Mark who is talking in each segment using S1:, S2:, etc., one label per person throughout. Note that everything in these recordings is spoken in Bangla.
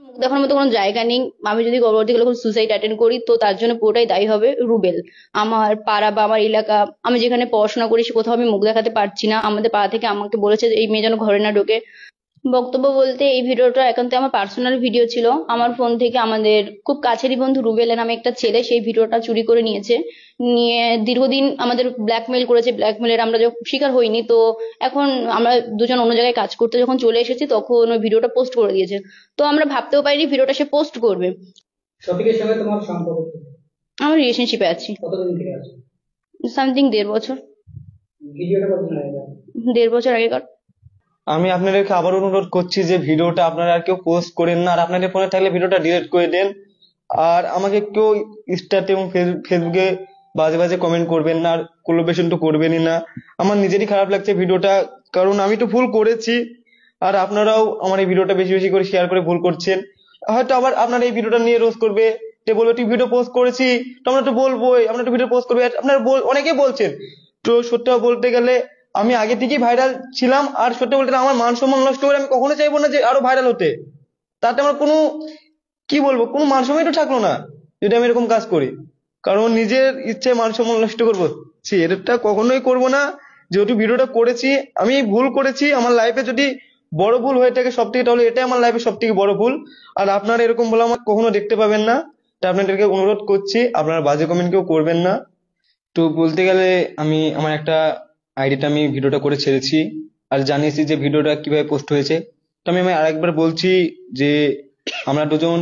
S1: মুখ দেখানোর মতো কোনো জায়গা নেই। আমি যদি পরবর্তীকালে কোনো সুসাইড অ্যাটেন্ড করি তো তার জন্য পুরোটাই দায়ী হবে রুবেল। আমার পাড়া বা আমার এলাকা, আমি যেখানে পড়াশোনা করি সে কোথাও আমি মুখ দেখাতে পারছি না। আমাদের পাড়া থেকে আমাকে বলেছে যে এই মেয়ে যেন ঘরে না ঢোকে। বক্তব্য বলতে এই ভিডিওটা একান্ত আমার পার্সোনাল ভিডিও ছিল। আমার ফোন থেকে আমাদের খুব কাছেরই বন্ধু রুবেল নামে একটা ছেলে সেই ভিডিওটা চুরি করে নিয়েছে। নিয়ে দীর্ঘদিন আমাদের ব্ল্যাকমেইল করেছে। ব্ল্যাকমেইলের আমরা যখন শিকার হইনি, তো এখন আমরা দুজন অন্য জায়গায় কাজ করতে যখন চলে এসেছি তখন ওই ভিডিওটা পোস্ট করে দিয়েছে। তো আমরা ভাবতেও পারিনি ভিডিওটা সে পোস্ট করবে।
S2: শফিকের সঙ্গে তোমার সম্পর্ক কি?
S1: আমরা রিলেশনশিপে আছি
S2: কতদিন থেকে আছো?
S1: সামথিং 1.5 বছর।
S2: ভিডিওটা কতদিন আগে?
S1: 1.5 বছর আগেকার।
S3: আমি আপনাদেরকে আবার অনুরোধ করছি যে ভিডিওটা আপনারা আর কেউ পোস্ট করেন না, আর আপনাদের ফোনে থাকলে ভিডিওটা ডিলিট করে দেন। আর আমাকে কেউ ইনস্টাতে এবং ফেসবুকে বাজে বাজে কমেন্ট করবেন না, আর কোলাবরেশন তো করবেনই না। আমার নিজেরই খারাপ লাগছে ভিডিওটা, কারণ আমি তো ভুল করেছি। আর আপনারাও আমার এই ভিডিওটা বেশি বেশি করে শেয়ার করে ভুল করছেন। হয়তো আবার আপনারা এই ভিডিওটা নিয়ে রোজ করবে, যে বলবে তুই ভিডিও পোস্ট করেছি, তো আমরা তো বলবোই, আমরা তো ভিডিও পোস্ট করবে। আপনারা অনেকেই বলছেন। তো সত্যি বলতে গেলে আমি আগে থেকেই ভাইরাল ছিলাম, আর সত্যি বলতে গেলে আমার মান সম্মান নষ্ট করে আমি কখনো চাইবো না যে আরো ভাইরাল হতে। তাতে আমার কোনো, কি বলবো, কোনো মান সম্মানই তো থাকলো না যদি আমি এরকম কাজ করি। কারণ নিজের ইচ্ছে মান সম্মান নষ্ট করবো, এটা কখনোই করব না। যেহেতু ভিডিওটা করেছি, আমি ভুল করেছি, আমার লাইফে যদি বড় ভুল হয়ে থাকে সব থেকে, তাহলে এটাই আমার লাইফে সব থেকে বড় ভুল। আর আপনারা এরকম বলে আমার কখনো দেখতে পাবেন না। তা আপনাদেরকে অনুরোধ করছি আপনারা বাজে কমেন্ট কেউ করবেন না। তো বলতে গেলে আমি আমার একটা আইডিতে আমি ভিডিওটা করে ছেড়েছি, আর জানিয়েছি যে ভিডিওটা কিভাবে পোস্ট হয়েছে। তো আমি আরেকবার বলছি যে আমরা দুজন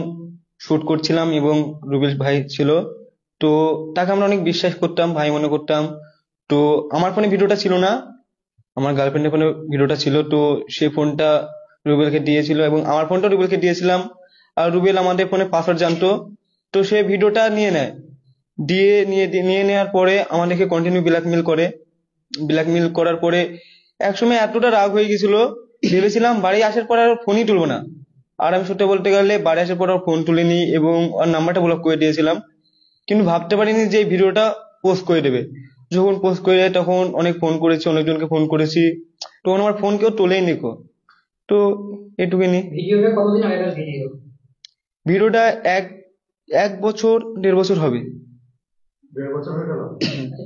S3: শুট করছিলাম এবং রুবেল ভাই ছিল। তো তাকে আমরা অনেক বিশ্বাস করতাম, ভাই মনে করতাম। তো আমার ফোনে ভিডিওটা ছিল না, আমার গার্লফ্রেন্ডের ফোনে ভিডিওটা ছিল। তো সে ফোনটা রুবেলকে দিয়েছিল এবং আমার ফোনটা রুবেলকে দিয়েছিলাম। আর রুবেল আমাদের ফোনে পাসওয়ার্ড জানতো। তো সে ভিডিওটা নিয়ে নেয়, নিয়ে নেওয়ার পরে আমাদেরকে কন্টিনিউ ব্ল্যাকমেল করে। ব্ল্যাকমেল করার পরে একসময় এতটা রাগ হয়ে গেছিল, ভেবেছিলাম বাড়ি আসার পর আর ফোনই তুলবো না। আর আমি সত্যি বলতে গেলে বাড়ি আসার পর আর ফোন তুলিনি এবং ওর নাম্বারটা ব্লক করে দিয়েছিলাম। কিন্তু ভাবতে পারিনি যে এই ভিডিওটা পোস্ট করে দেবে। যখন পোস্ট করে দেয় তখন অনেক ফোন করেছি, অনেকজনকে ফোন করেছি, তখন আমার ফোন কেউ তোলেই নিকো। তো এটুকুনি।
S2: ভিডিওটা কতদিন আগেকার ভিডিও?
S3: ভিডিওটা এক এক বছর 1.5 বছর হবে।
S2: 1.5 বছর হয়ে গেল?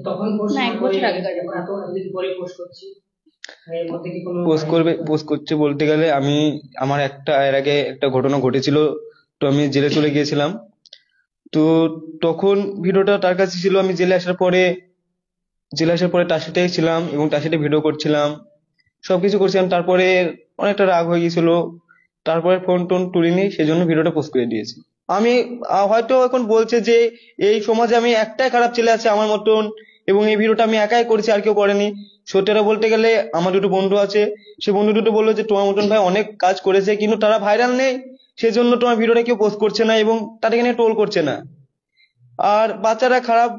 S2: তখন পোস্ট
S1: না, 1 বছর আগেকার।
S2: এতদিন পরে পোস্ট করছি, এর মধ্যে কি কোনো
S3: পোস্ট করছে বলতে গেলে আমার এর আগে একটা ঘটনা ঘটেছিল। তো আমি জেলে চলে গিয়েছিলাম। তো তখন ভিডিওটা তার কাছে ছিল। আমি জেলে আসার পরে তার সাথেই ছিলাম এবং তার সাথে ভিডিও করছিলাম, সবকিছু করছিলাম। তারপরে অনেকটা রাগ হয়ে গেছিল, তারপরে ফোন টোন তুলিনি, সেজন্য ভিডিওটা পোস্ট করে দিয়েছি। আমি হয়তো এখন বলছে যে এই সমাজে আমি একটাই খারাপ ছেলে আছে আমার মতন, এবং এই ভিডিওটা আমি একাই করেছি, আর কেউ করেনি। সত্যিটা বলতে গেলে আমার দুটো বন্ধু আছে, সে বন্ধু দুটো বললো যে তোমার মতন ভাই অনেক কাজ করেছে কিন্তু তারা ভাইরাল নেই, সেজন্য তোমার ভিডিওটা কেউ পোস্ট করছে না এবং তাদেরকে নিয়ে ট্রোল করছে না। আর বাচ্চারা খারাপ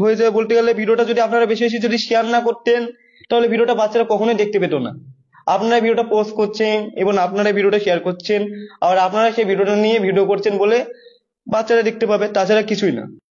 S3: হয়ে যায় বলতে গেলে। ভিডিওটা যদি আপনারা বেশি বেশি যদি শেয়ার না করতেন, তাহলে ভিডিওটা বাচ্চারা কখনোই দেখতে পেতো না। আপনারা ভিডিওটা পোস্ট করছেন এবং আপনারা ভিডিওটা শেয়ার করছেন, আর আপনারা সেই ভিডিওটা নিয়ে ভিডিও করছেন বলে বাচ্চারা দেখতে পাবে, তাছাড়া কিছুই না।